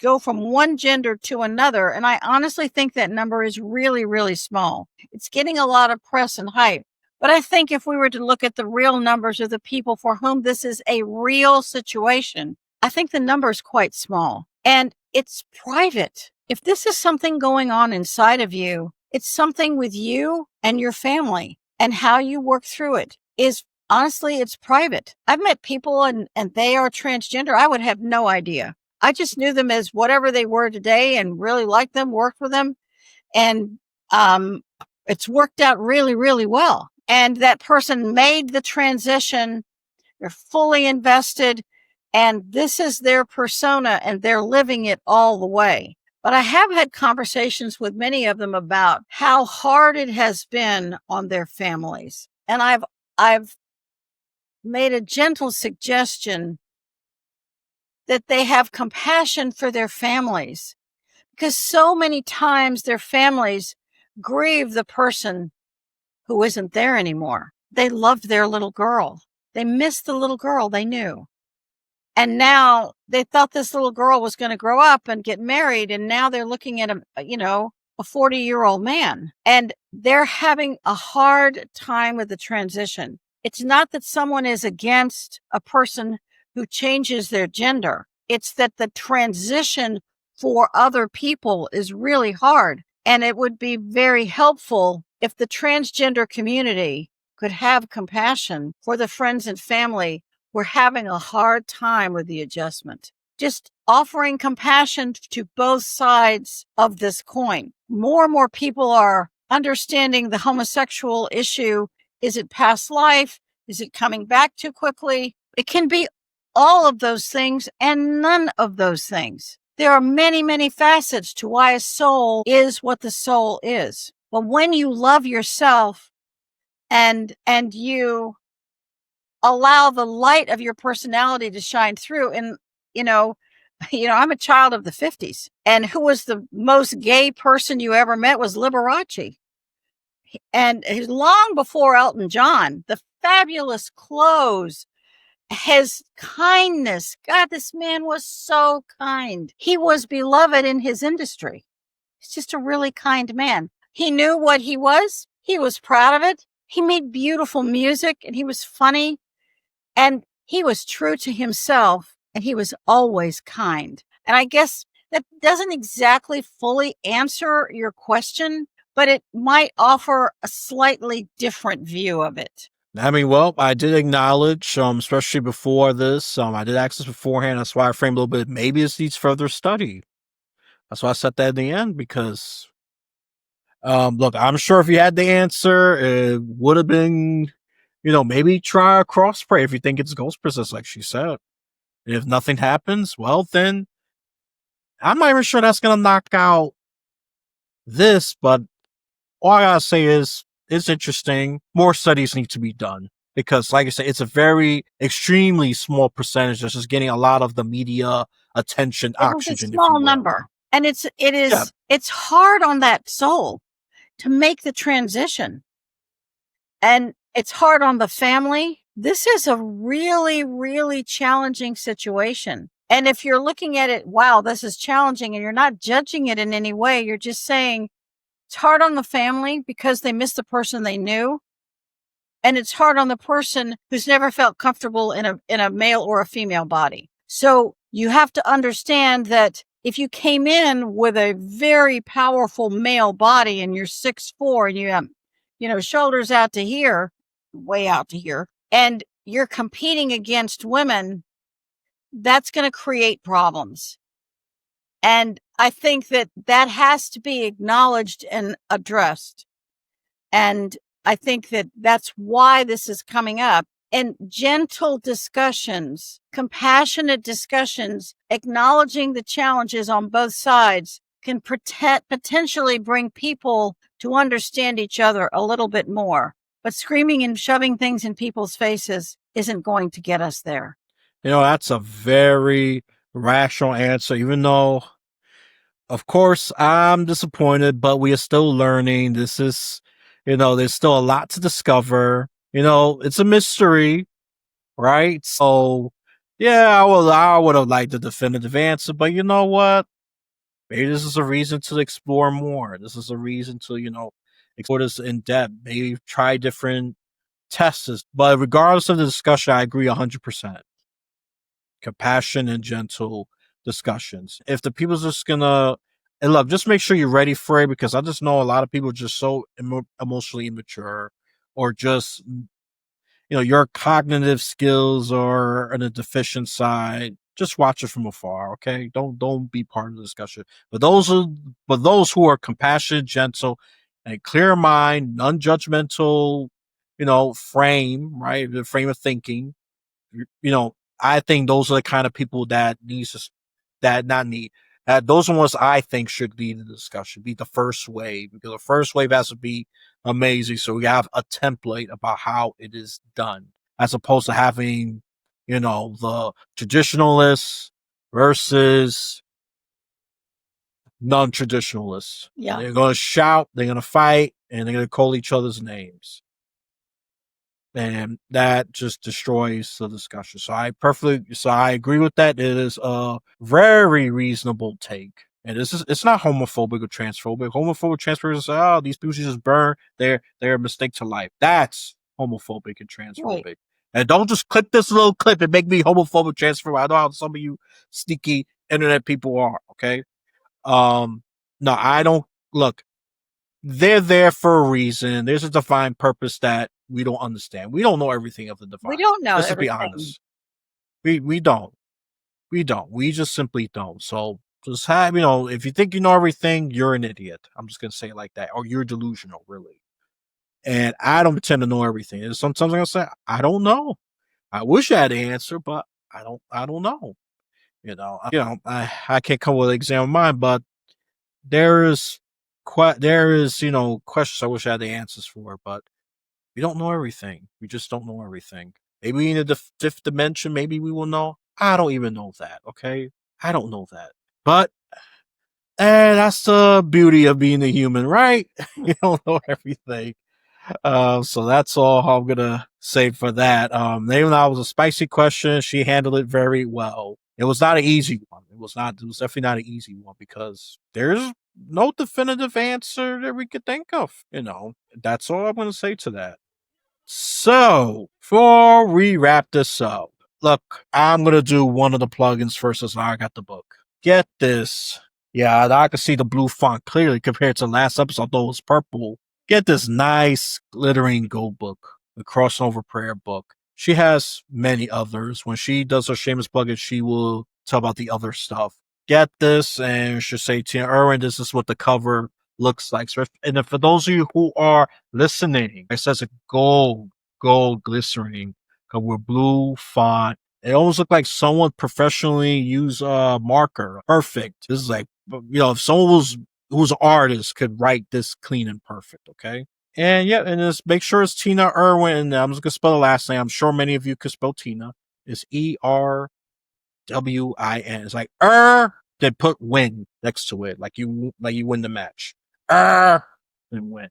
go from one gender to another. And I honestly think that number is really, really small. It's getting a lot of press and hype. But I think if we were to look at the real numbers of the people for whom this is a real situation, I think the number is quite small. And it's private. If this is something going on inside of you, it's something with you and your family, and how you work through it is, honestly, it's private. I've met people and they are transgender. I would have no idea. I just knew them as whatever they were today and really liked them, worked with them. And it's worked out really, really well. And that person made the transition. They're fully invested. And this is their persona, and they're living it all the way. But I have had conversations with many of them about how hard it has been on their families. And I've made a gentle suggestion that they have compassion for their families, because so many times their families grieve the person who isn't there anymore. They loved their little girl. They missed the little girl they knew. And now they thought this little girl was going to grow up and get married. And now they're looking at a 40-year-old man, and they're having a hard time with the transition. It's not that someone is against a person who changes their gender. It's that the transition for other people is really hard. And it would be very helpful if the transgender community could have compassion for the friends and family who are having a hard time with the adjustment. Just offering compassion to both sides of this coin. More and more people are understanding the homosexual issue. Is it past life? Is it coming back too quickly? It can be all of those things and none of those things. There are many, many facets to why a soul is what the soul is. But when you love yourself and you allow the light of your personality to shine through, and you know, I'm a child of the 50s, and who was the most gay person you ever met was Liberace. And long before Elton John, the fabulous clothes, his kindness. God, this man was so kind. He was beloved in his industry. He's just a really kind man. He knew what he was. He was proud of it. He made beautiful music, and he was funny, and he was true to himself, and he was always kind. And I guess that doesn't exactly fully answer your question, but it might offer a slightly different view of it. I mean, well, I did acknowledge, especially before this, I did ask this beforehand. That's why I framed a little bit. Maybe this needs further study. That's why I said that in the end, because, look, I'm sure if you had the answer, it would have been, maybe try a crossplay if you think it's Ghost Princess, like she said. And if nothing happens, well, then I'm not even sure that's going to knock out this, but all I gotta say is it's interesting. More studies need to be done because, like I said, it's a very extremely small percentage that's just getting a lot of the media attention, It was a oxygen, if you small will. number, and Yeah. it's hard on that soul to make the transition, and it's hard on the family. This is a really, really challenging situation. And if you're looking at it, wow, this is challenging, and you're not judging it in any way, you're just saying it's hard on the family because they miss the person they knew. And it's hard on the person who's never felt comfortable in a male or a female body. So you have to understand that if you came in with a very powerful male body and you're 6'4" and you have, shoulders out to here, way out to here, and you're competing against women, that's going to create problems. And I think that has to be acknowledged and addressed. And I think that that's why this is coming up. And gentle discussions, compassionate discussions, acknowledging the challenges on both sides can potentially bring people to understand each other a little bit more. But screaming and shoving things in people's faces isn't going to get us there. That's a very rational answer, even though, of course, I'm disappointed, but we are still learning. This is, there's still a lot to discover. It's a mystery, right? So, yeah, I would have liked the definitive answer, but you know what? Maybe this is a reason to explore more. This is a reason to, explore this in depth. Maybe try different tests. But regardless of the discussion, I agree 100%. Compassion and gentle discussions. If the people's just gonna, and look, just make sure you're ready for it because I just know a lot of people are just so emotionally immature or just your cognitive skills are on a deficient side. Just watch it from afar, okay? Don't be part of the discussion. But those who are compassionate, gentle, and clear mind, non-judgmental, frame, right? The frame of thinking, I think those are the kind of people that needs to, that not need, those are the ones I think should lead the discussion, be the first wave, because the first wave has to be amazing. So we have a template about how it is done, as opposed to having, the traditionalists versus non-traditionalists. Yeah. They're going to shout, they're going to fight, and they're going to call each other's names. and that just destroys the discussion. So I agree with that. It is a very reasonable take. And it's not homophobic or transphobic. Homophobic transphobia is, oh, these people should just burn. They're a mistake to life. That's homophobic and Right. transphobic. And don't just click this little clip and make me homophobic transphobic. I know how some of you sneaky internet people are. Okay. Um, no, I don't look. They're there for a reason. There's a divine purpose that we don't understand. We don't know everything of the We divine. don't know Let's just be everything. honest. We don't. We don't. We just simply don't. So just have, if you think you know everything, you're an idiot. I'm just gonna say it like that. Or you're delusional, really. And I don't pretend to know everything. And sometimes I'm gonna say, I don't know. I wish I had the answer, but I don't know. I can't come with an exam of mine, but there is questions I wish I had the answers for, but we don't know everything. We just don't know everything. Maybe in a fifth dimension, maybe we will know. I don't even know that. Okay, I don't know that. But that's the beauty of being a human, right? You don't know everything. So that's all I'm gonna say for that. Even though it was a spicy question, she handled it very well. It was not an easy one. It was not. It was definitely not an easy one because there's no definitive answer that we could think of. That's all I'm gonna say to that. So, before we wrap this up, look, I'm gonna do one of the plugins first as I got the book. Get this. Yeah, I can see the blue font clearly compared to last episode, though it was purple. Get this nice glittering gold book, the crossover prayer book. She has many others. When she does her shameless plugin, she will tell about the other stuff. Get this, and she'll say to Erwin, this is what the cover looks like. And then for those of you who are listening, it says a gold glistening with blue font. It almost looked like someone professionally used a marker. Perfect. This is like, if someone who's an artist could write this clean and perfect. Okay. And yeah, and just make sure it's Tina Erwin. I'm just gonna spell the last name. I'm sure many of you could spell Tina. It's Erwin. It's like then put win next to it, like you win the match. And win.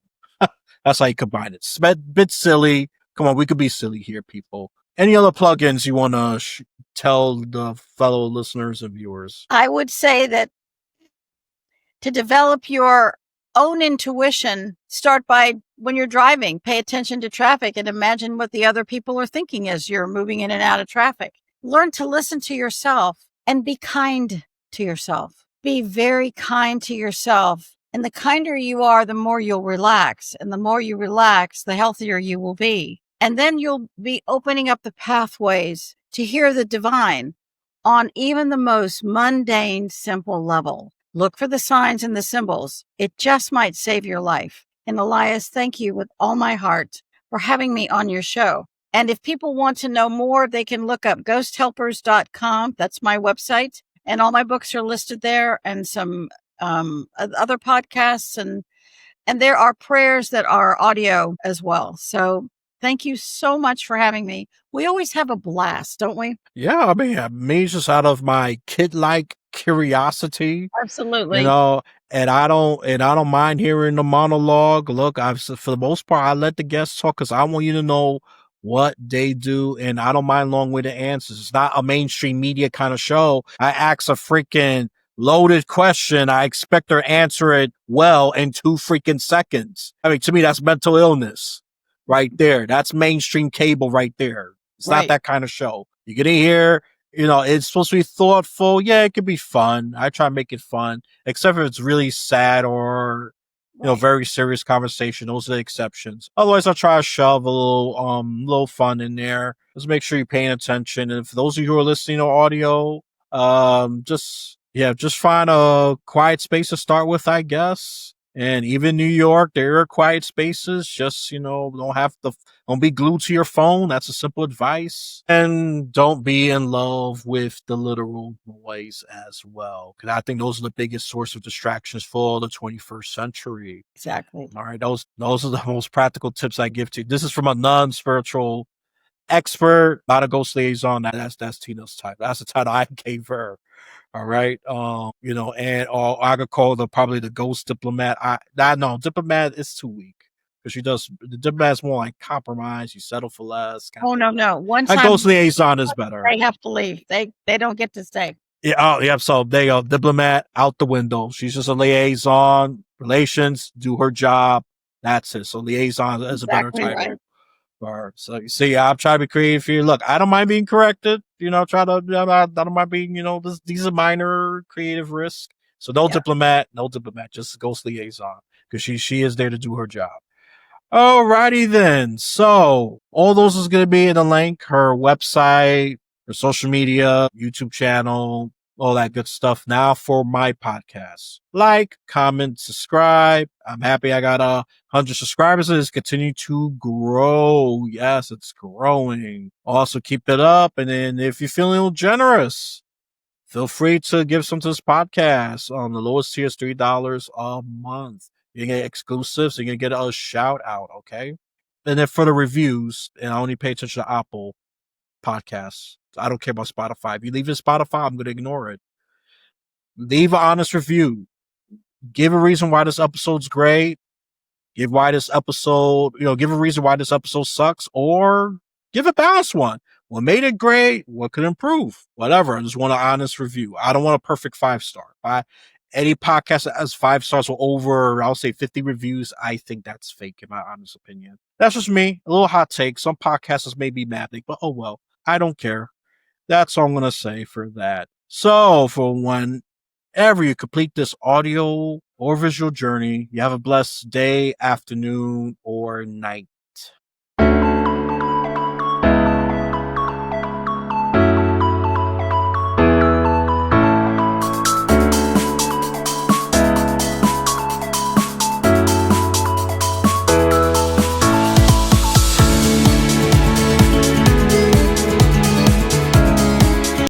That's how you combine it. It's a bit silly. Come on, we could be silly here, people. Any other plugins you want to tell the fellow listeners and viewers? I would say that to develop your own intuition, start by when you're driving, pay attention to traffic and imagine what the other people are thinking as you're moving in and out of traffic. Learn to listen to yourself and be kind to yourself. Be very kind to yourself. And the kinder you are, the more you'll relax. And the more you relax, the healthier you will be. And then you'll be opening up the pathways to hear the divine on even the most mundane, simple level. Look for the signs and the symbols. It just might save your life. And Elias, thank you with all my heart for having me on your show. And if people want to know more, they can look up ghosthelpers.com. That's my website. And all my books are listed there and some other podcasts. And there are prayers that are audio as well. So thank you so much for having me. We always have a blast, don't we? Yeah, I mean, me just out of my kid-like curiosity, you Absolutely. know, and I don't mind hearing the monologue. Look, for the most part, I let the guests talk because I want you to know what they do, and I don't mind long-winded answers. It's not a mainstream media kind of show. I ask a freaking loaded question. I expect her to answer it well in 2 freaking seconds. I mean, to me, that's mental illness right there. That's mainstream cable right there. It's not Right. that kind of show. You get in here, it's supposed to be thoughtful. Yeah, it could be fun. I try to make it fun, except if it's really sad or Right. very serious conversation. Those are the exceptions. Otherwise, I'll try to shove a little fun in there. Just make sure you're paying attention. And for those of you who are listening to audio, just find a quiet space to start with, I guess. And even New York, there are quiet spaces. Just don't be glued to your phone. That's a simple advice. And don't be in love with the literal noise as well. Because I think those are the biggest source of distractions for the 21st century. Exactly. All right. Those are the most practical tips I give to you. This is from a non-spiritual expert, not a ghost liaison. That's Tina's type. That's the title I gave her. All right. And or I could call probably the ghost diplomat. I know diplomat is too weak. because she does the diplomat's more like compromise. You settle for less. Kind of Oh, thing. no, no. One A time ghost liaison is better. they have to leave. They don't get to stay. Yeah. Oh, yeah. So there you go. Diplomat out the window. She's just a liaison. Relations, do her job. That's it. So liaison is a better Exactly title right. for her. So you see, I'm trying to be creative here. Look, I don't mind being corrected. Try to. I don't mind being. These are minor creative risks. So no Yeah. diplomat, no diplomat. Just ghost liaison because she is there to do her job. Alrighty then. So all those is going to be in the link. Her website, her social media, YouTube channel, all that good stuff. Now for my podcast. Like, comment, subscribe. I'm happy I got 100 subscribers. It's continue to grow. Yes, it's growing. Also keep it up. And then if you're feeling a little generous, feel free to give some to this podcast. On the lowest tier is $3 a month. You get exclusives. You're gonna get a shout out. Okay. And then for the reviews, and I only pay attention to Apple podcasts. I don't care about Spotify. If you leave it Spotify, I'm gonna ignore it. Leave an honest review. Give a reason why this episode's great. Give give a reason why this episode sucks, or give a balanced one. What made it great? What could improve? Whatever. I just want an honest review. I don't want a perfect 5-star. Any podcast that has 5 stars or over, I'll say 50 reviews, I think that's fake, in my honest opinion. That's just me. A little hot take. Some podcasters may be mad, but oh well. I don't care. That's all I'm going to say for that. So, for whenever you complete this audio or visual journey, you have a blessed day, afternoon, or night.